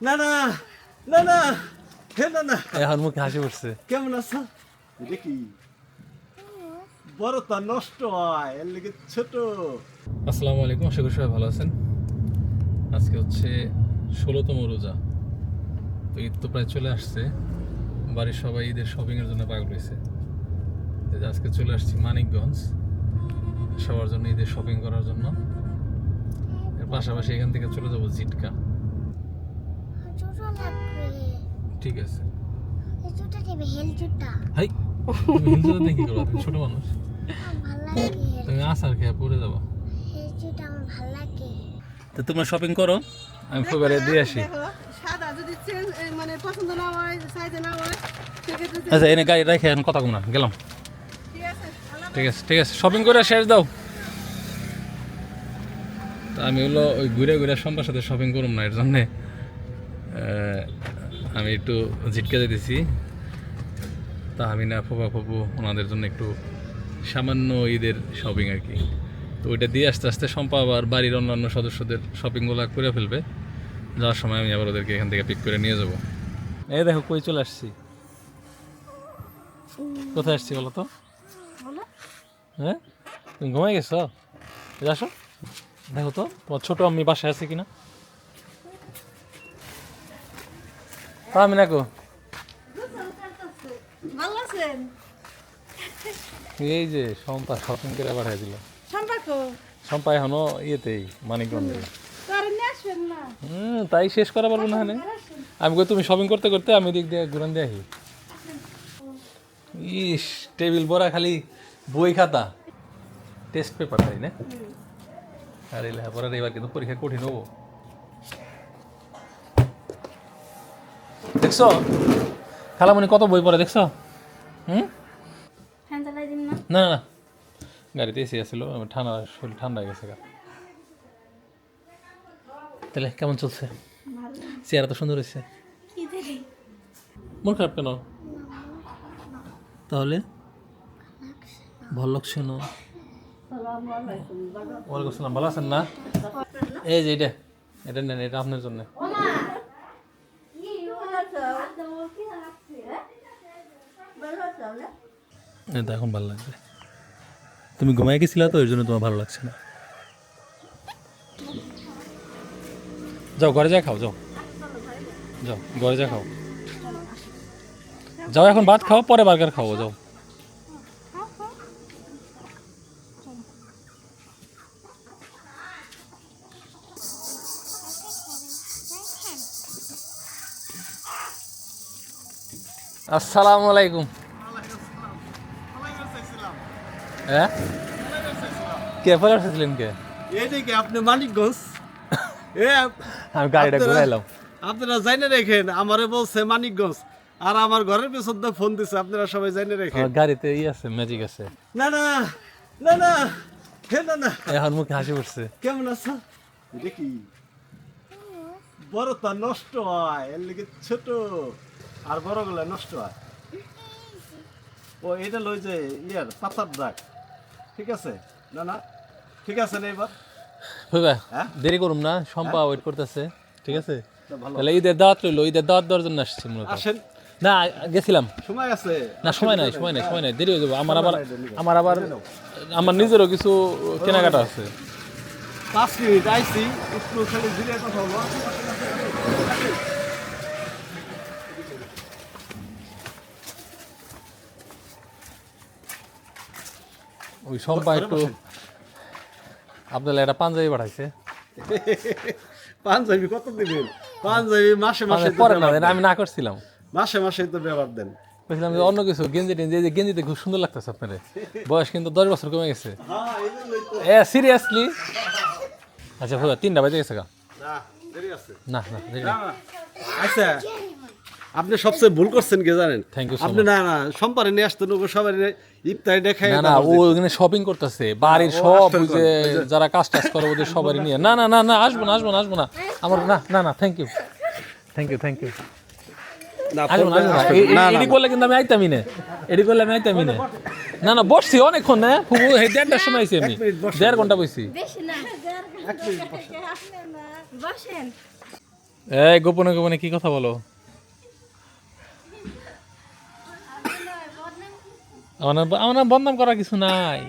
না না না না হে না না এখন মুখে হাসি উঠছে। কেমন আছো? দেখি বড় তা নষ্ট হয় এর লেগে ছোট। আসসালামু আলাইকুম, আশা করি সবাই ভালো আছেন। আজকে হচ্ছে 16তম রোজা। তো ঈদ তো প্রায় চলে আসছে, বাড়ির সবাই ঈদের শপিংয়ের জন্য পাগল হয়েছে। আজকে চলে আসছি মানিকগঞ্জ সবার জন্য ঈদের শপিং করার জন্য। এর পাশাপাশি এখান থেকে চলে যাবো জিটকা। ঠিক আছে, হাই তুমি হিল জুতা দিয়ে কি করবা? তুমি ছোট মানুষ, তুমি আসার খেয়ে পড়ে যাবো। তো তোমরা শপিং করো, আমি ফুবারে দিয়ে আসি। সাদা যদি মানে পছন্দ না হয়, সাইজে না হয়, সেক্ষেত্রে আচ্ছা এনে গাড়ি রেখে এখন কথা কম না, গেলাম। ঠিক আছে। ঠিক আছে ঠিক আছে, শপিং করে শেষ দাও। তা আমি হলো ওই ঘুরে ঘুরে সম্পার সাথে শপিং করুম না, এর জন্যে আমি একটু ঝিটকে যেতেছি। তা আমি না ফুপা ফুপু ওনাদের জন্য একটু সামান্য ঈদের শপিং আর কি। তো ওইটা দিয়ে আস্তে আস্তে সম্পা আবার বাড়ির অন্যান্য সদস্যদের শপিংগুলো করে ফেলবে। যাওয়ার সময় আমি আবার ওদেরকে এখান থেকে পিক করে নিয়ে যাব। এই দেখো কই চলে আসছি। কোথায় আসছি বলো তো? হ্যাঁ তুমি ঘুমাই গেছো? আসো দেখো তো তোমার ছোট আম্মি বাসায় আছে কিনা। আমি নাকো ভালো আছেন? এই যে সম্পা শপিং করে পাঠিয়ে দিল। সম্পর্ক সম্পা এখনো ইয়েতেই মানিকগঞ্জে। তার নিয়ে আসবেন না। তাই শেষ করা পারবো না। হ্যাঁ আমি কই তুমি শপিং করতে করতে আমি দিক দিয়ে ঘুরান দিয়ে আসি। ইস টেবিল ভরা খালি বই খাতা টেস্ট পেপার তাই না? আর এই লেখাপড়ার এবার কিন্তু পরীক্ষা কঠিন হবো। দেখছো খালামণি কত বই পড়ে দেখছো? ফ্যান চালাই দিন না। না না গাড়িতে এসি আসছিল, ঠান্ডা শরীর ঠান্ডা হয়ে গেছে। তাহলে কেমন চলছে? চেহারা তো সুন্দর হয়েছে। মন খারাপ কেন? তাহলে ভালো লাগছে না? ওয়ালাইকুম আসসালাম, ভালো আছেন না? এই যে এটা এটা নেন, এটা আপনার জন্য। এটা এখন ভালো লাগবে। তুমি ঘুমাই গেছিলা তো, এর জন্য তোমার ভালো লাগছে না। যাও ঘরে যা খাও, যাও যাও ঘরে যা খাও। যাও এখন ভাত খাও, পরে বার্গার খাও, যাও। আসসালামু আলাইকুম। হ্যাঁ কে পরে আসছিলেন কে? এইদিকে আপনি মানিকগঞ্জ আমি গাড়িটা ঘুরাইলাম। আপনারা জানে রেখেন, আমারে বলছে মানিকগঞ্জ, আর আমার ঘরের পেছন দিয়ে ফোন দিছে, আপনারা সবাই জানে রেখেন। আমার গাড়িতে আছে ম্যাজিক আছে। না না না না হে না না এখন মুখে হাসি উঠছে। কেমন আছো? দেখি বড় তা নষ্ট হয় এর লেগে ছোট, আর বড়গুলা নষ্ট হয়। ও এটা লই যে ইয়ার পাতার দাগ। ঠিক আছে না না ঠিক আছে না এবার? ভাইবা হ্যাঁ? দেরি করুম না, সম্পা ওয়েট করতেছে। ঠিক আছে তা ভালো। তাহলে ঈদের দাওয়াত লইলো, ঈদের দাওয়াত দেওয়ার জন্য আসছি মূলত। আসেন, না গেছিলাম সময় আছে। না, সময় নাই সময় নাই সময় নাই, দেরি হয়ে যাবো। আমার আমার নিজেরও কিছু কেনাকাটা আছে। 5 মিনিট আইছি, একটু খালি ধীরে কথা বলো। ওই সম্পা একটু আপনার একটা পাঞ্জাবি পাঠাইছে। পাঞ্জাবি কত দিবেন? পাঞ্জাবি মাসে মাসে তো পরে না ব্যবহার দেন। আমি না করছিলাম, মাসে মাসে তো ব্যবহার দেন। বলছিলাম যে অন্য কিছু গেঞ্জি টেঞ্জি, এই যে গেঞ্জিতে খুব সুন্দর লাগতেছে আপনার। বয়স কিন্তু 10 বছর কমে গেছে। হ্যাঁ এই জন্যই তো। সিরিয়াসলি? আচ্ছা ভাইয়া 3টা বাজে গেছে গা। না দেরি আছে। না না দেরি না, না। না। আচ্ছা আপনি সবচেয়ে ভুল করছেন কি জানেন? Thank you so আপনি না না সম্পারে নিয়ে আসতেন, ওগো সবাই ইফতারি দেখাই। না না ও ওখানে শপিং করতেছে বাড়ির ও সব আসতে ওই যে যারা কাজ টাজ করে ওদের সবারই নিয়ে। না না না না আসবো না আসবো না আসবো না আমার, না না না thank you thank you thank you. না আসবো না আসবো না, না, এডি করলে কিন্তু আমি আইতামই না, এডি করলে আমি আইতামই না। না না বসছি অনেকক্ষণ, না ফুবু 1.5টার সময় আইছি আমি, 1.5 ঘন্টা বসছি। বেশি না। বসেন। এই গোপনে গোপনে কি কথা বলো? আমার নাম বদনাম করার কিছু নাই।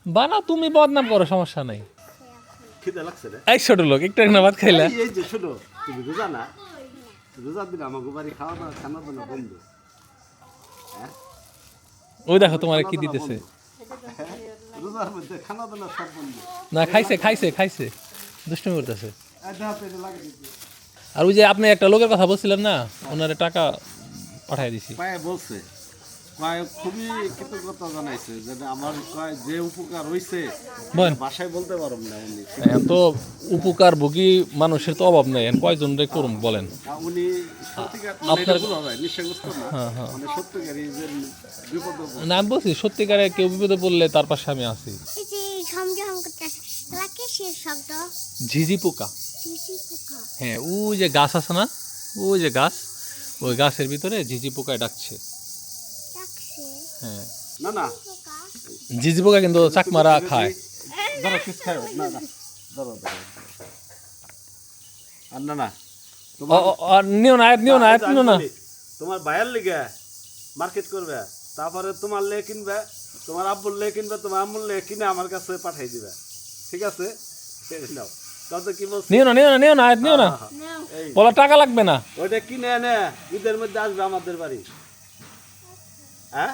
বানাও, তুমি বদনাম করো, সমস্যা নাই। খিদে লাগছে রে। এই ছোট লোক, একটু না ভাত খাইলা? এই যে শোনো, তুমি রোজা না, রোজার দিন আমাকে বাড়ি খাওয়া দাওয়া খানা দানা বন্ধ। ওই দেখো তোমার কি দিতেছে। রোজার মধ্যে খানা দানা সব বন্ধ। না, খাইছে খাইছে খাইছে, দুষ্টুমি করতেছে। দেখো তো এটা লাগে দিতে। আর ওই যে আপনি একটা লোকের কথা বলছিলেন না, ওনারে টাকা পাঠাই দিছি। পায়ে বলছে, কয় খুবই কৃতজ্ঞতা জানাইছে যে আমার কয় যে উপকার হইছে বলেন। ভাষায় বলতে পারব না উনি। এখন তো উপকার ভোগী মানুষের তো অভাব নেই, কয়জন রে করুন বলেন। উনি সত্যিকার আপনার নিঃসংগত না, মানে সত্যিকারই যে বিপদ না, আমি বলছি সত্যিকারে কেউ বিপদে পড়লে তার পাশে আমি আছি। এই যে ঝমঝম করতেছে, এগুলা কিসের শব্দ? ঝিঝি পোকা। ঝিঝি পোকা। হ্যাঁ, ওই যে গাছ আছে না, ওই যে গাছ, ওই গাছের ভিতরে ঝিঝি পোকায় ডাকছে। ডাকছে হ্যাঁ, না না পোকা। ঝিঝি পোকা কিন্তু চাকমারা খায়। ধরো কিস খায় না না ধরো ধরো আর না না নিও না, নিও না, নিও না। তোমার ভাইয়ের লিগে মার্কেট করবে, তারপরে তোমার লে কিনবে, তোমার আব্বুর লে কিনবে, তোমার আম্মুর লে কিনে আমার কাছে পাঠাই দিবে, ঠিক আছে? এই নাও, তাও তো কি বলছি? নিও না, নিও না, নিও না, নিও না। এই বলা টাকা লাগবে না। ওইটা কিনে এনে ঈদের মধ্যে আসবে আমাদের বাড়ি। হ্যাঁ,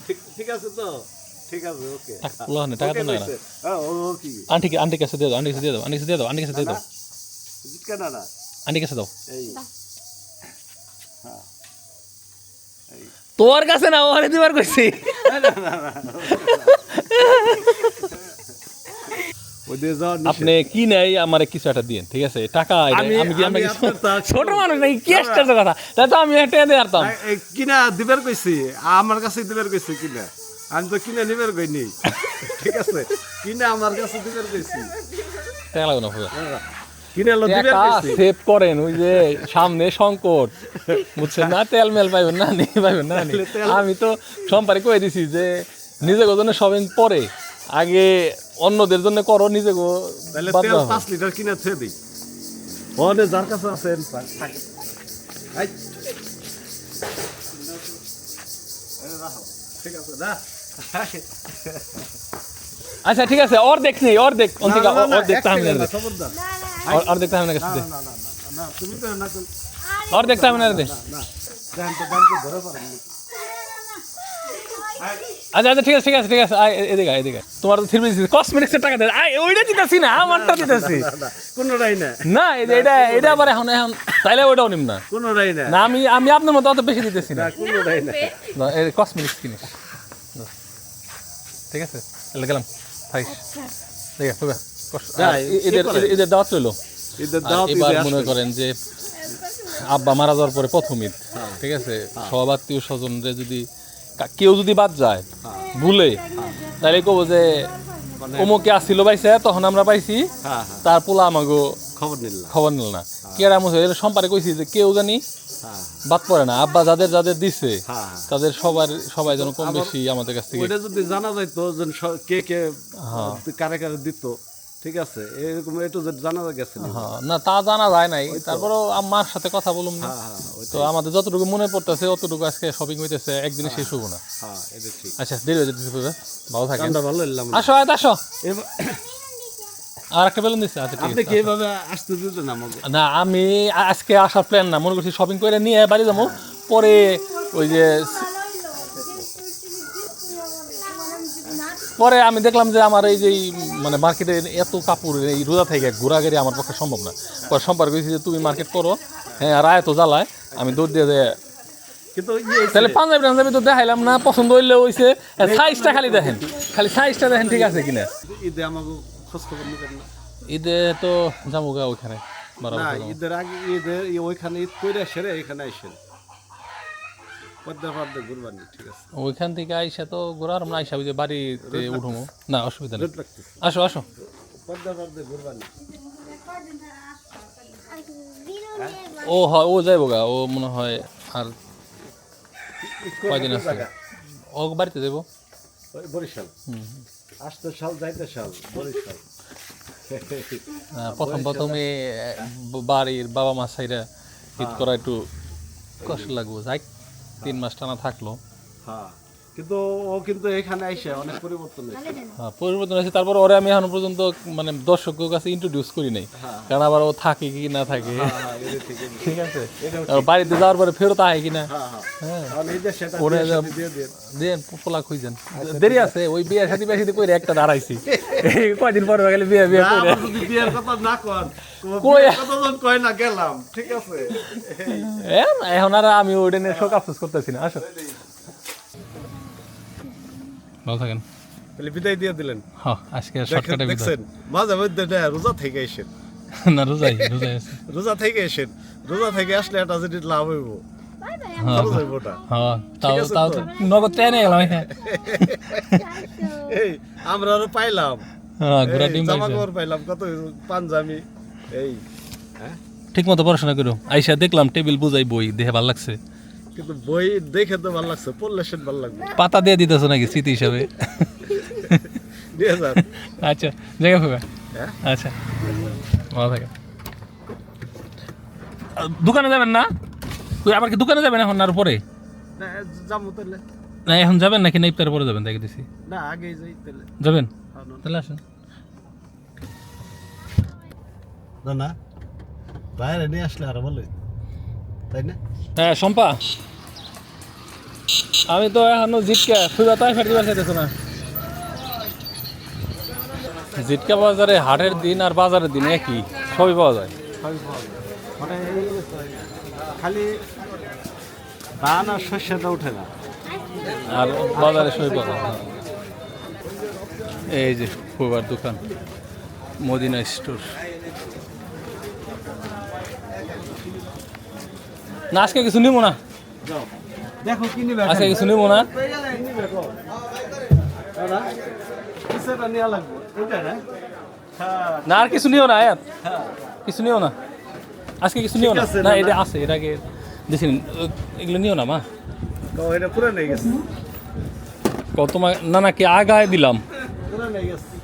ঠিক ঠিক আছে তো? ঠিক আছে, ওকে। লোহানে টাকা তো নাই না। ও কি আন্টি আন্টি কাছে দিয়ে দাও, আন্টি কাছে দিয়ে দাও, আন্টি কাছে দিয়ে দাও, আন্টি কাছে দিয়ে দাও, জিতকা না না আন্টি কাছে দাও। এই তোর কাছে না, ওখানে দিবার কইছি। ওদের যাও আপনি কি নাই আমারে কিছু একটা দিন, ঠিক আছে? টাকা আমি কি আমি আপনার তা- ছোট মানুষ নাকি, কি একটা কথা, তাই তো আমি একটা দিয়ে আরতাম। কিনা দিবার কইছি, আমার কাছে দিবার কইছি কিনা, আমি তো কিনে নিবার কইনি, ঠিক আছে? কিনে আমার কাছে দিবার কইছি, টাকা লাগবে না ভাবে। কিনে লো দিবার টাকা কইছি। সেভ করেন, ওই যে সামনে সংকট, বুঝছেন না? তেল মেল পাইবেন না, নেই পাইবেন না। আমি তো সম্পারে কয়ে দিছি যে নিজে জন্য শপিং পরে, আগে অন্যদের জন্য করো, নিজে তাহলে তেল 5 লিটার কিনে থে দিই। ওনে যার কাছে আছে থাকে। এই এই রাখো, ঠিক আছে না? আচ্ছা ঠিক আছে, অর্ধেক নেই, অর্ধেক অন্তিকা, না, না, না, অর্ধেক এক তাহলে সেকেন্ড না, খবরদার। অর্ধেক তাহলে কাছে দে, না, না, না, না, তুমি তো না তো- অর্ধেক তাহলে দে। না, দেন তো ব্যাংকে ধরে পারেন না। আচ্ছা আচ্ছা, ঠিক আছে ঠিক আছে ঠিক আছে, আয় এদিকে আয়, এদিকে আয়। তোমার তো থ্রি দিছি, কসমেটিক্সের টাকা দে। আয়, ওইটা দিতেছি না, আমারটা দিতেছি। না, না, কোনোটাই না, না, এটা এটা আবার এখন এখন তাইলে ওইটাও নিম না। কোনোটাই না, না, আমি আপনার মতো অত বেশি দিতেছি না। না, কোনোটাই না। কসমেটিক্স কিনিস, ঠিক আছে? তাহলে গেলাম, থাইস। ঠিক আছে, এদের এদের দাওয়াত রইলো। ঈদের আর দাওয়াত এবার ঈদে মনে আসবেন। করেন যে আব্বা মারা যাওয়ার পরে প্রথম ঈদ, ঠিক আছে? সব আত্মীয় স্বজনরে যদি কেউ যদি বাদ যায় ভুলে, তাহলে কব যে অমুকে আসছিল পাইছে, তখন আমরা পাইছি, হ্যাঁ, হ্যাঁ, তার পোলা আমাগো খবর নিলাম। খবর নিল না। কেরাম সম্পারে কইছি যে কেউ জানি হ্যাঁ, বাদ পড়ে না, আব্বা যাদের যাদের দিছে হ্যাঁ, তাদের সবাই যেন কম বেশি আমাদের কাছ থেকে। ওইটা যদি জানা যাইতো যে কে কে কারে কারে দিত, ঠিক আছে? এরকম একটু জানা গেছে না। হ্যাঁ, না তা জানা যায় নাই, তারপরও আম্মার সাথে কথা বলুন না। হ্যাঁ, হ্যাঁ, তো আমাদের যতটুকু মনে পড়তেছে অতটুকু আজকে শপিং হইতেছে, একদিনে শেষ হবো না। হ্যাঁ, এটা ঠিক। আচ্ছা, দেরি হয়ে যেতেছে পুরো। ভালো থাকেন। কামটা ভালো হইলাম। আসো আয়, আসো। এবার- আর একটা বেলুন দিচ্ছে। আচ্ছা ঠিক আপনি আছে। কি এভাবে আসতে দিতেন আমাকে? না, আমি আজকে আসার প্ল্যান না, মনে করছি শপিং করে নিয়ে বাড়ি যাবো, পরে ওই যে পরে আমি দেখলাম যে আমার এই যে মানে মার্কেটে এত কাপড়, এই রোজা থেকে ঘোরাঘুরি আমার পক্ষে সম্ভব না। পরে সম্পর্ক হয়েছে যে তুমি মার্কেট করো, হ্যাঁ, আর আয় তো জ্বালায়, আমি দৌড় দিয়ে যে কিন্তু তাহলে পাঞ্জাবি টাঞ্জাবি তো দেখাইলাম না, পছন্দ হইলে হইছে, সাইজটা খালি দেখেন, খালি সাইজটা দেখেন, ঠিক আছে কিনা। ঈদে আমাকে খোঁজ খবর নিবেন না? ঈদে তো যাবো ওইখানে না, বরাবর। ঈদের আগে ঈদের ওইখানে ঈদ করে সেরে এখানে আইসেন, পদ্মা পদ্মা ঘুরবানি, ঠিক আছে? ওইখান থেকে আইসা তো ঘোরার না, আইসা ওই যে বাড়িতে উঠবো না, অসুবিধা নেই। রোদ লাগতেছে, আসো আসো। পদ্মা পদ্মা ঘুরবানি। ও হয়, ও যাইব গা, ও মনে হয় আর কয়দিন আছে, ও বাড়িতে যাবো। বরিশাল আসতে সাল যাইতে সাল বরিশাল। প্রথমে বাড়ির বাবা মা সাইরা ঈদ করা একটু কষ্ট লাগবে, যাই 3 মাস টানা থাকলো। হ্যাঁ কিন্তু ও কিন্তু এখানে আইসে অনেক পরিবর্তন হয়েছে। হ্যাঁ পরিবর্তন হয়েছে, তারপর ওরে আমি এখনো পর্যন্ত মানে দর্শকের কাছে ইন্ট্রোডিউস করি নাই, কারণ আবার ও থাকে কি না থাকে। এটা ঠিক আছে। ঠিক আছে, আর বাড়িতে যাওয়ার পরে ফেরত আয় কিনা হ্যাঁ আর এই যে সেটা ওরে দিয়ে দিয়ে দিয়ে পোলা খুঁজেন, দেরি আছে। ওই বিয়ে সাথে বেশি করে একটা দাঁড়াইছি, এই কয়দিন পরে হয়ে গেলে বিয়ে বিয়ে না, করে আমার যদি বিয়ের কথা না কর কই? কতজন কয় না গেলাম, ঠিক আছে। এখন আর আমি ওটা নিয়ে শোক আফসোস করতেছি না। আসো, ভালো থাকেন। তাহলে বিদায় দিয়ে দিলেন। হ্যাঁ আজকে শর্টকাটে বিদায়। দেখছেন মাঝে মধ্যে রোজা থেকে এসেন, না রোজাই রোজাই আছে। রোজা থেকে এসেন, রোজা থেকে আসলে একটা যদি লাভ হইব হ্যাঁ খরচ হইব ওটা। হ্যাঁ তাও তাও তো নগদ টেনে গেলাম। হ্যাঁ এই আমরা আরো পাইলাম হ্যাঁ ঘোরা এই ডিম জামা পাইছে। কাপড় পাইলাম, কত পাঞ্জাবি। এই হ্যাঁ ঠিক মতো পড়াশোনা করো। আইসা দেখলাম টেবিল বুঝাই বই দেখে ভালো লাগছে, কিন্তু বই দেখে তো ভালো লাগছে, পড়লে সে ভালো লাগবে। পাতা দিয়ে দিতেছো নাকি স্মৃতি হিসাবে? দিয়ে যান। আচ্ছা জায়গা পাবে। হ্যাঁ আচ্ছা ভালো থাকে। দোকানে যাবেন না? কই আবার কি দোকানে যাবেন এখন আর পরে? না যাবো তাহলে। না এখন যাবেন নাকি না ইফতারের পরে যাবেন? দেখে দিছি না আগেই যাই তাহলে। যাবেন, হ্যাঁ, না। তাহলে আসেন। না না বাইরে নিয়ে আসলে আরো ভালো হইতো, তাই না? হ্যাঁ শম্পা, আমি তো এখনো জিটকা খুঁজা তাই ফেরতে পারতেছো না। জিটকা বাজারে হাটের দিন আর বাজারের দিন একই, সবই পাওয়া যায়। সবই পাওয়া যায়। মানে খালি ধান আর শস্যটা উঠে না। আর বাজারে সবই পাওয়া যায়। এই যে ফুবার দোকান, মদিনা স্টোর। না আজকে কিছু নিবো না, যাও দেখো কি নিবে। আজকে কিছু নিবো না। কিসেটা নেওয়া লাগবে ওইটা না? হ্যাঁ না আর কিছু নিও না আয়াত, হ্যাঁ কিছু নিও না আজকে, কিছু নিও না। ঠিক আছে, না না, এটা না। আছে, এর আগে দেখছেন, এগুলো নিও না মা। তো এটা পুরো নিয়ে গেছে, তোমার না না কি আগায় দিলাম। পুরো নিয়ে গেছে।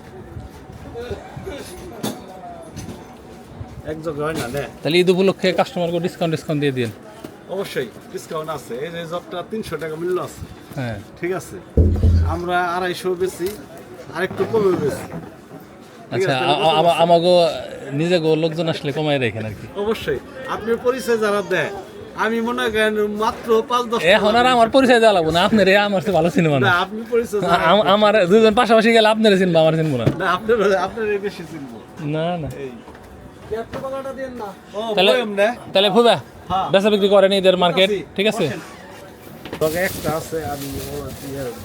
এক যোগ হয় না নে। তাহলে ঈদ উপলক্ষে কাস্টমারকে ডিসকাউন্ট দিয়ে দিন। অবশ্যই ডিসকাউন্ট আছে। এই যে জবটা 300 টাকা মূল্য আছে, হ্যাঁ ঠিক আছে। আমরা 250 বেশি, আরেকটু কমে বেশি। আচ্ছা আমাকে নিজে গো লোকজন আসলে কমাই রাখেন আর কি। অবশ্যই আপনি পরিচয় যারা দেয়, আমি মনে করেন মাত্র 5-10 এখন আর আমার পরিচয় দেওয়া লাগবো না, আপনার আমার তো ভালো চিনবো না। না আপনি পরিচয় যারা আমার দুজন পাশাপাশি গেলে আপনার চিনবো, আমার চিনবো না। না আপনার বেশি চিনবো। না না এই ক্যাপটা বাগাটা দেন না। ও তাহলে বয়ম না। তাহলে ফুবা হ্যাঁ। বেচা বিক্রি করেন ঈদের মার্কেট, ঠিক আছে। তবে একটা আছে, আমি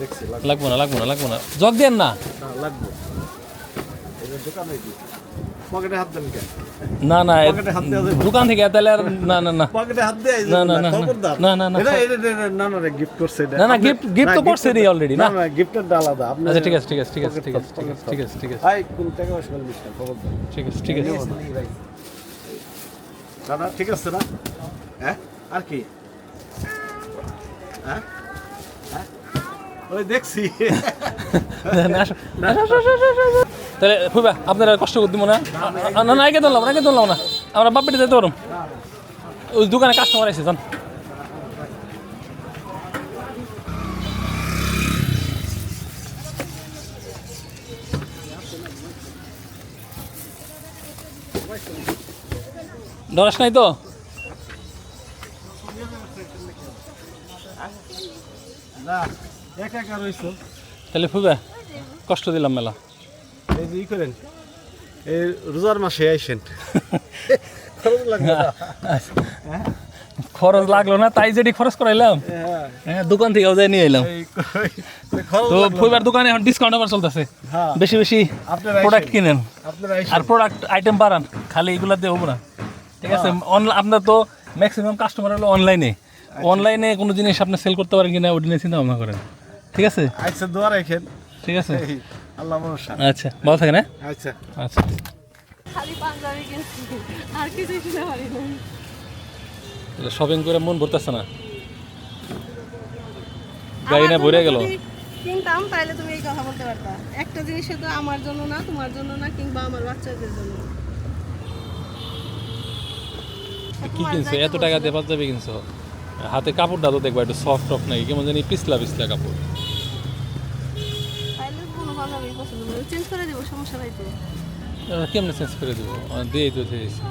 দেখছি লাগবো না লাগবো না লাগবো না, জগ দেন না। লাগবে। এই যে দোকানে কি পকেটে হাত দেন কেন? না না পকেটে হাত দেওয়া যাবে? দোকান থেকে তাহলে আর না না না পকেটে হাত দেয় না, না, না, খবরদার। না, না, না। এটা না না গিফট করছে এটা। না, না, আপনি- gift তো না, করছে নি already, না? না গিফটের আলাদা। আপনি আচ্ছা ঠিক আছে ঠিক আছে ঠিক আছে ঠিক আছে ঠিক আছে ঠিক আছে ঠিক আছে ভাই কোন টাকা পয়সা বলবিস না, খবরদার। ঠিক আছে ঠিক আছে। না না ঠিক আছে না? হ্যাঁ আর কি? হ্যাঁ হ্যাঁ ওই দেখছি। না, আসো, আসো, আসো, আসো, আসো, আসো। তাহলে ফুবা আপনারা কষ্ট করে দিব না। না না একে ধরলাম না, একে ধরলাম না, আমরা বাপ বেটে যেতে পারুম। ওই দোকানে কাস্টমার আছে জান। ডরাস নাই তো? না একা একা রইছো। তাহলে ফুবা কষ্ট দিলাম মেলা। এই যে ই করেন, এই রোজার মাসে আইসেন। খরচ লাগবে না। খরচ লাগলো না, তাই যেটি খরচ করাইলাম। হ্যাঁ হ্যাঁ দোকান থেকেও যাই নিয়ে এলাম। এই খরচ তো লাগবে না। ফুইবার দোকানে এখন ডিসকাউন্ট অফার চলতেছে, হ্যাঁ বেশি বেশি আপনারা প্রোডাক্ট আইসেন। কিনেন আপনারা আইসেন। আর প্রোডাক্ট আইটেম বাড়ান, খালি এগুলা দিয়ে হবো না, ঠিক আছে। আপনার তো ম্যাক্সিমাম কাস্টমার হলো অনলাইনে, অনলাইনে কোনো জিনিস আপনি সেল করতে পারেন কিনা ওটা নিয়ে চিন্তা ভাবনা করেন, ঠিক আছে আচ্ছা দোয়া রাখেন। ঠিক আছে। এই, আল্লাহ ভরসা। আচ্ছা ভালো থাকেন। হ্যাঁ আচ্ছা আচ্ছা। খালি পাঞ্জাবি কিনছি, আর কিছু কিনে পারি না। শপিং করে মন ভরতেছে না, গাড়ি না ভরে গেল। কিনতাম তাহলে তুমি এই কথা বলতে পারতা। একটা জিনিস তো আমার জন্য না, তোমার জন্য না, কিংবা আমার বাচ্চাদের জন্য। কি কিনছো এত টাকা দিয়ে পাঞ্জাবি কিনছো? হাতে কাপড়টা তো দেখবা একটু সফট টফ নাকি কেমন জানি পিছলা পিছলা কাপড়। তাইলে কোনো পাঞ্জাবি পছন্দ করে চেঞ্জ করে দেবো, সমস্যা নাই তো। কেমনে চেঞ্জ করে দেবো? দিয়েই তো দিয়েছি।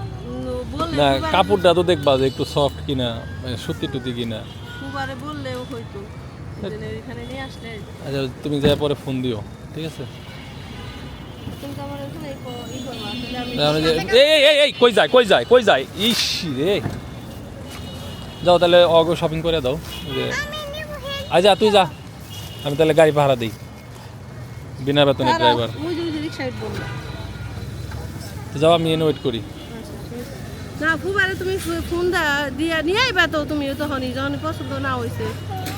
বললে না কাপড়টা তো দেখবা যে একটু সফট কিনা, সুতি টুতি কিনা। দুবারে বললেও হয়তো এখানে নিয়ে আসলে। আচ্ছা তুমি যাই পরে ফোন দিও, ঠিক আছে? তুমি তো আমার এখানে ই করবা, তাহলে আমি তাহলে এই কই যায় ইস রে। যাও তাহলে অগো শপিং করে দাও যে আচ্ছা তুই যা, আমি তাহলে গাড়ি ভাড়া দিই বিনা বেতনের ড্রাইভার। ওই যে রিক্সায় বললা। তো যাও আমি এনে ওয়েট করি। না ফুবারে তুমি ফোন দিয়া নিয়ে আইবা তো, তুমি তখনই যখন পছন্দ না হইছে।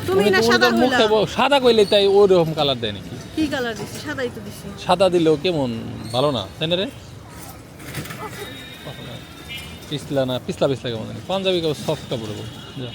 তুমি না সাদা কইলা, সাদা কইলে তাই ওরকম কালার দেয় নাকি? কি কালার দিছি? সাদাই তো দিছি। সাদা দিলেও কেমন ভালো না তাই না রে? পিছলা না পিছলা পিছলা কেমন জানি পাঞ্জাবি কাপড় সফট কাপড় যা